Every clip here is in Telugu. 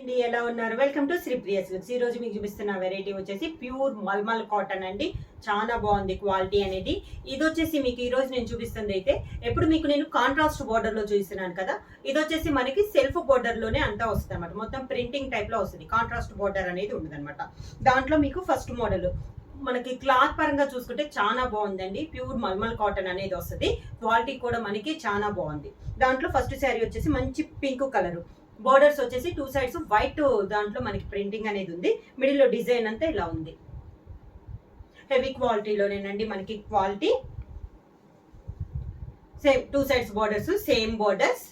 అండి, ఎలా ఉన్నారు? Welcome to Sripriya silks. ఈ రోజు మీకు చూపిస్తున్న వెరైటీ వచ్చేసి ప్యూర్ మల్మల్ కాటన్ అండి. చాలా బాగుంది క్వాలిటీ అనేది. ఇది వచ్చేసి మీకు ఈ రోజు నేను చూపిస్తుంది అయితే ఎప్పుడు మీకు నేను కాంట్రాస్ట్ బోర్డర్ లో చూపిస్తున్నాను కదా, ఇది వచ్చేసి మనకి సెల్ఫ్ బోర్డర్ లోనే అంతా వస్తుంది అనమాట. మొత్తం ప్రింటింగ్ టైప్ లో వస్తుంది, కాంట్రాస్ట్ బోర్డర్ అనేది ఉండదు అనమాట. దాంట్లో మీకు ఫస్ట్ మోడల్ మనకి క్లాత్ పరంగా చూసుకుంటే చాలా బాగుందండి. ప్యూర్ మల్మల్ కాటన్ అనేది వస్తుంది. క్వాలిటీ కూడా మనకి చాలా బాగుంది. దాంట్లో ఫస్ట్ శారీ వచ్చేసి మంచి పింక్ కలర్, బోర్డర్స్ వచ్చేసి టూ సైడ్స్ వైట్, దాంట్లో మనకి ప్రింటింగ్ అనేది ఉంది. మిడిల్ లో డిజైన్ అంతా ఇలా ఉంది. హెవీ క్వాలిటీలోనేనండి మనకి quality. Same two sides borders, same borders.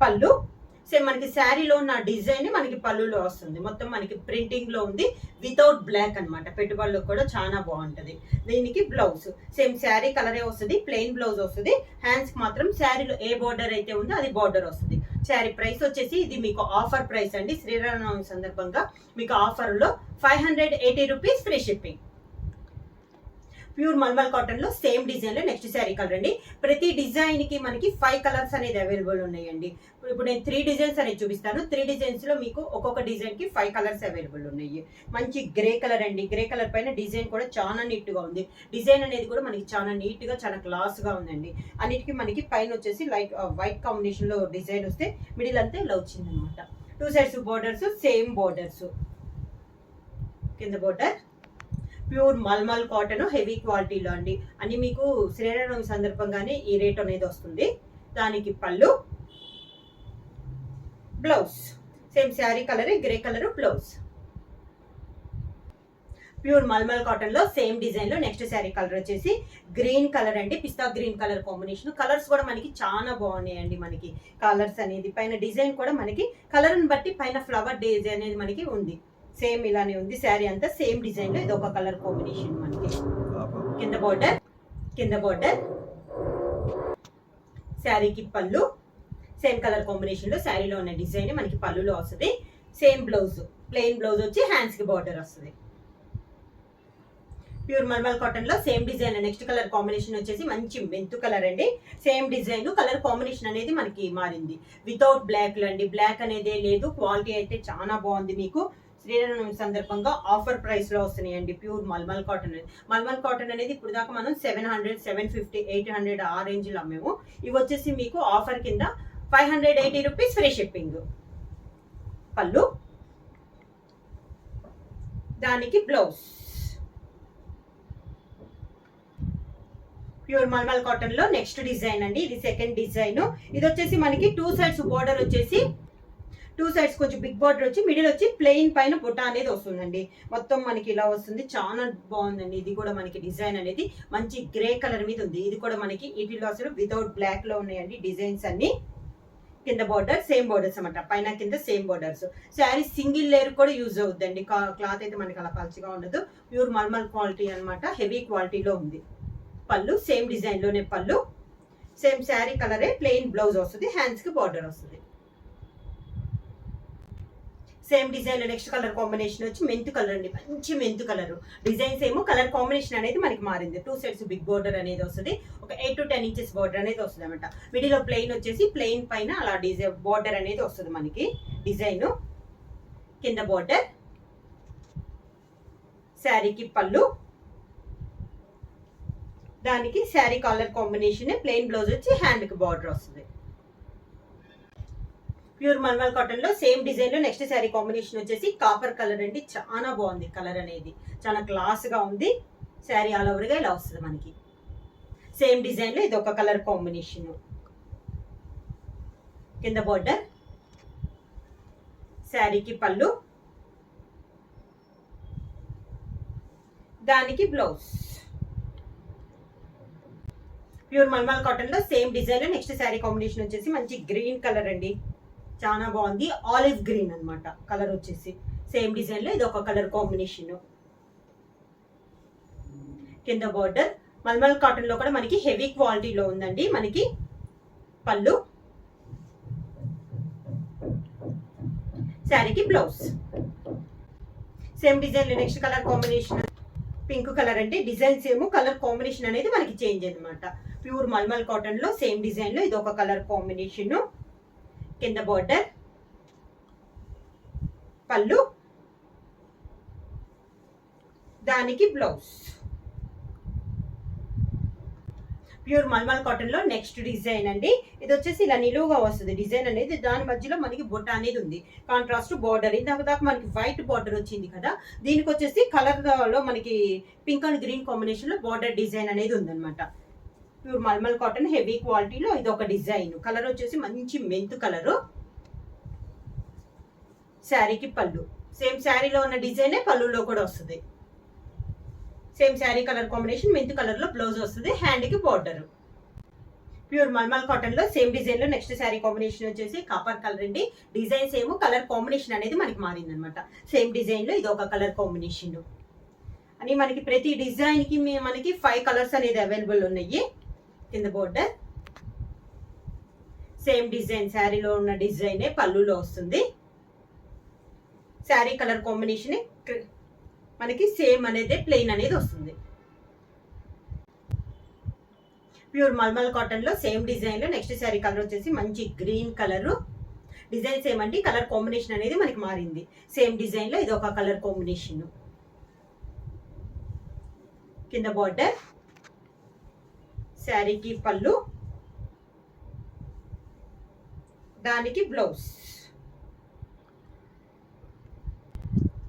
పళ్ళు సేమ్ మనకి శారీలో ఉన్న డిజైన్ మనకి పళ్ళులో వస్తుంది. మొత్తం మనకి ప్రింటింగ్ లో ఉంది, వితౌట్ బ్లాక్ అనమాట. పెట్టుబడులకు కూడా చాలా బాగుంటది. దీనికి బ్లౌజ్ సేమ్ శారీ కలరే వస్తుంది, ప్లెయిన్ బ్లౌజ్ వస్తుంది. హ్యాండ్స్ కి మాత్రం శారీలో ఏ బోర్డర్ అయితే ఉందో అది బోర్డర్ వస్తుంది. శారీ ప్రైస్ వచ్చేసి ఇది మీకు ఆఫర్ ప్రైస్ అండి. శ్రీరామనవమి సందర్భంగా మీకు ఆఫర్ లో 580 rupees free shipping. Pure mulmul cotton లో సేమ్ డిజైన్ లో నెక్స్ట్ శారీ కలర్ అండి. ప్రతి డిజైన్ కి మనకి 5 కలర్స్ అనేది అవైలబుల్ ఉన్నాయండి. ఇప్పుడు నేను 3 డిజైన్స్ అనేది చూపిస్తాను. 3 డిజైన్స్ లో మీకు ఒక్కొక్క డిజైన్ కి 5 కలర్స్ అవైలబుల్ ఉన్నాయి. మంచి గ్రే కలర్ అండి. గ్రే కలర్ పైన డిజైన్ కూడా చాలా నీట్ గా ఉంది. డిజైన్ అనేది కూడా మనకి చాలా నీట్ గా, చాలా క్లాస్ గా ఉందండి. అన్నిటికీ మనకి పైన వచ్చేసి లైట్ వైట్ కాంబినేషన్ లో డిజైన్ వస్తే మిడిల్ అంతా ఇలా వచ్చింది అనమాట. Two sides borders, same borders. కింద border pure mulmul cotton heavy క్వాలిటీలో అండి. అని మీకు శ్రీరామనవమి సందర్భంగానే ఈ రేట్ అనేది వస్తుంది. దానికి పళ్ళు, blouse same sari colour grey colour blouse. Pure mulmul cotton లో సేమ్ డిజైన్ లో నెక్స్ట్ శారీ కలర్ వచ్చేసి గ్రీన్ కలర్ అండి. Pista green colour combination. Colours కూడా మనకి చాలా బాగున్నాయండి. మనకి కలర్స్ అనేది పైన డిజైన్ కూడా మనకి కలర్ ని బట్టి పైన ఫ్లవర్ డిజైన్ అనేది మనకి ఉంది. సేమ్ ఇలానే ఉంది. శారీ అంతా సేమ్ డిజైన్ లో ఇది ఒక కలర్ కాంబినేషన్. మనకి కింద బోర్డర్ శారీకి పళ్ళు సేమ్ కలర్ కాంబినేషన్ లో శారీలో ఉన్న డిజైన్ మనకి పళ్ళులో వస్తుంది. సేమ్ బ్లౌజ్, ప్లెయిన్ బ్లౌజ్ వచ్చి హ్యాండ్స్ కి బార్డర్ వస్తుంది. ప్యూర్ మల్మల్ కాటన్ లో same design next colour combination వచ్చేసి మంచి మెంతు కలర్ అండి. సేమ్ డిజైన్ కలర్ కాంబినేషన్ అనేది మనకి మారింది. వితౌట్ బ్లాక్ అండి, బ్లాక్ అనేది లేదు. క్వాలిటీ అయితే చాలా బాగుంది. మీకు శ్రీరామనవమి సందర్భంగా ఆఫర్ ప్రైస్ లో వస్తున్నాయండి. Pure mulmul cotton. Mulmul cotton అనేది ఇప్పుడు దాకా మనం 700, 750, 800 ఆ రేంజ్ లో అమ్మేము. ఇవి వచ్చేసి మీకు ఆఫర్ కింద 580 రూపీస్ ఫ్రీ షిప్పింగ్. పళ్ళు, దానికి బ్లౌజ్. ప్యూర్ మల్మల్ కాటన్ లో నెక్స్ట్ డిజైన్ అండి. ఇది సెకండ్ డిజైన్. ఇది వచ్చేసి మనకి టూ సైడ్స్ బోర్డర్ వచ్చేసి టూ సైడ్స్ కొంచెం బిగ్ బార్డర్ వచ్చి మిడిల్ వచ్చి ప్లెయిన్ పైన బుట్ట అనేది వస్తుందండి. మొత్తం మనకి ఇలా వస్తుంది. చాలా బాగుందండి. ఇది కూడా మనకి డిజైన్ అనేది మంచి గ్రే కలర్ మీద ఉంది. ఇది కూడా మనకి వీటిలో అసలు వితౌట్ బ్లాక్ లో ఉన్నాయండి డిజైన్స్ అన్ని. కింద బార్డర్ సేమ్ బోర్డర్స్ అనమాట, పైన కింద same borders. Sari single layer కూడా యూజ్ అవుతుందండి. క్లాత్ అయితే మనకి అలా పల్చగా ఉండదు. ప్యూర్ మల్మల్ క్వాలిటీ అనమాట. హెవీ క్వాలిటీలో ఉంది. పళ్ళు సేమ్ డిజైన్ లోనే పళ్ళు, సేమ్ శారీ కలరే ప్లెయిన్ బ్లౌజ్ వస్తుంది. హ్యాండ్స్ కి బార్డర్ వస్తుంది. సేమ్ డిజైన్ లో నెక్స్ట్ కలర్ కాంబినేషన్ వచ్చి మెంతు కలర్ అండి. మంచి మెంతు కలర్. డిజైన్స్ ఏమో కలర్ కాంబినేషన్ అనేది మనకి మారింది. టూ సైడ్స్ బిగ్ బోర్డర్ అనేది వస్తుంది. ఒక 8 to 10 ఇంచెస్ బోర్డర్ అనేది వస్తుంది అనమాట. మిడిల్ లో ప్లెయిన్ వచ్చేసి ప్లెయిన్ పైన అలా డిజైన్ బోర్డర్ అనేది వస్తుంది మనకి డిజైన్. కింద బోర్డర్, శారీకి పళ్ళు, దానికి sari colour combination plain blouse వచ్చి హ్యాండ్ కి బార్డర్ వస్తుంది. ప్యూర్ మల్మల్ కాటన్ లో సేమ్ డిజైన్ లో నెక్స్ట్ శారీ కాంబినేషన్ వచ్చేసి కాపర్ కలర్ అండి. చాలా బాగుంది కలర్ అనేది. చాలా క్లాస్ గా ఉంది. శారీ ఆల్ ఓవర్ గా ఇలా వస్తుంది మనకి. సేమ్ డిజైన్ లో ఇది ఒక కలర్ కాంబినేషన్. కింద బోర్డర్, శారీకి పళ్ళు, దానికి బ్లౌజ్. ప్యూర్ మల్మల్ కాటన్ లో సేమ్ డిజైన్ లో నెక్స్ట్ శారీ కాంబినేషన్ వచ్చేసి మంచి గ్రీన్ కలర్ అండి. చాలా బాగుంది. ఆలివ్ గ్రీన్ అనమాట కలర్ వచ్చేసి. సేమ్ డిజైన్ లో ఇది ఒక కలర్ కాంబినేషన్. కింద బోర్డర్ మల్మల్ కాటన్ లో కూడా మనకి హెవీ క్వాలిటీలో ఉందండి. మనకి పళ్ళు, శారీకి బ్లౌజ్. సేమ్ డిజైన్ లో next colour combination pink colour అంటే డిజైన్స్ ఏమో కలర్ కాంబినేషన్ అనేది మనకి చేంజ్ అనమాట. ప్యూర్ మల్మల్ కాటన్ లో సేమ్ డిజైన్ లో ఇది ఒక కలర్ కాంబినేషన్. కింద బార్డర్, పళ్ళు, దానికి బ్లౌజ్. ప్యూర్ మల్మల్ కాటన్ లో నెక్స్ట్ డిజైన్ అండి. ఇది వచ్చేసి ఇలా నిలువుగా వస్తుంది డిజైన్ అనేది. దాని మధ్యలో మనకి బుట్ట అనేది ఉంది, కాంట్రాస్ట్ బార్డర్. ఇందాక దాకా మనకి వైట్ బార్డర్ వచ్చింది కదా, దీనికి వచ్చేసి కలర్ లో మనకి పింక్ అండ్ గ్రీన్ కాంబినేషన్ లో బార్డర్ డిజైన్ అనేది ఉందన్నమాట. ప్యూర్ మల్మల్ కాటన్ హెవీ క్వాలిటీలో ఇది ఒక డిజైన్. కలర్ వచ్చేసి మంచి మెంతు కలరు. శారీకి పళ్ళు, సేమ్ శారీలో ఉన్న డిజైనే పళ్ళులో కూడా వస్తుంది. సేమ్ శారీ కలర్ కాంబినేషన్ మెంతు కలర్ లో బ్లౌజ్ వస్తుంది. హ్యాండ్ కి బార్డర్. ప్యూర్ మల్మల్ కాటన్ లో సేమ్ డిజైన్ లో నెక్స్ట్ శారీ కాంబినేషన్ వచ్చేసి కాపర్ కలర్ అండి. డిజైన్ సేమ్, కలర్ కాంబినేషన్ అనేది మనకి మారింది అనమాట. సేమ్ డిజైన్ లో ఇది ఒక కలర్ కాంబినేషన్ అని మనకి ప్రతి డిజైన్ కి మనకి 5 కలర్స్ అనేది అవైలబుల్ ఉన్నాయి. కింద బోర్డర్, సేమ్ డిజైన్ శారీలో ఉన్న డిజైనే పళ్ళులో వస్తుంది. శారీ కలర్ కాంబినేషన్ మనకి సేమ్ అనేది ప్లెయిన్ అనేది వస్తుంది. ప్యూర్ మల్మల్ కాటన్ లో సేమ్ డిజైన్ లో నెక్స్ట్ శారీ కలర్ వచ్చేసి మంచి గ్రీన్ కలర్. డిజైన్ సేమ్ అండి, కలర్ కాంబినేషన్ అనేది మనకి మారింది. సేమ్ డిజైన్ లో ఇది ఒక కలర్ కాంబినేషన్. కింద బార్డర్, శారీకి పళ్ళు, దానికి బ్లౌజ్.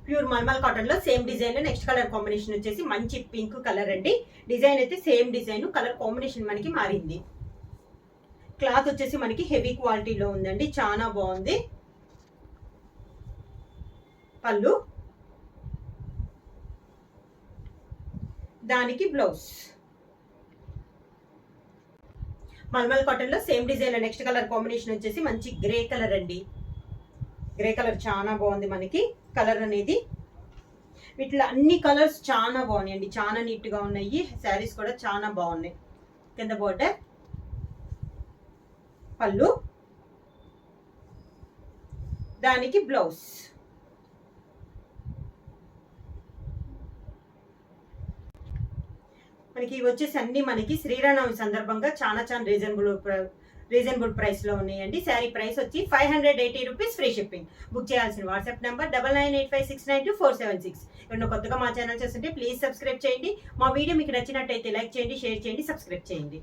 ప్యూర్ మల్మల్ కాటన్ లో సేమ్ డిజైన్ లో నెక్స్ట్ కలర్ కాంబినేషన్ వచ్చేసి మంచి పింక్ కలర్ అండి. డిజైన్ అయితే సేమ్ డిజైన్, కలర్ కాంబినేషన్ మనకి మారింది. క్లాత్ వచ్చేసి మనకి హెవీ క్వాలిటీలో ఉందండి, చాలా బాగుంది. పళ్ళు, దానికి బ్లౌజ్. మల్మల్ కాటన్ లో సేమ్ డిజైన్ లో నెక్స్ట్ కలర్ కాంబినేషన్ వచ్చేసి మంచి గ్రే కలర్ అండి. గ్రే కలర్ చాలా బాగుంది మనకి కలర్ అనేది. వీటిలో అన్ని కలర్స్ చాలా బాగున్నాయి అండి, చాలా నీట్ గా ఉన్నాయి. శారీస్ కూడా చాలా బాగున్నాయి. కింద బోర్డర్, పళ్ళు, దానికి బ్లౌజ్. మనకి వచ్చేసి అన్ని మనకి శ్రీరామనవమి సందర్భంగా చాలా రీజనబుల్ ప్రైస్ లో ఉన్నాయండి. శారీ ప్రైస్ వచ్చి 580 రూపీస్, ఫ్రీ షిప్పింగ్. బుక్ చేయాల్సిన వాట్సాప్ నెంబర్ 9985692476. ఎవరైనా కొత్తగా మా ఛానల్ చేస్తుంటే ప్లీజ్ సబ్స్క్రైబ్ చేయండి. మా వీడియో మీకు నచ్చినట్టయితే లైక్ చేయండి, షేర్ చేయండి, సబ్స్క్రైబ్ చేయండి.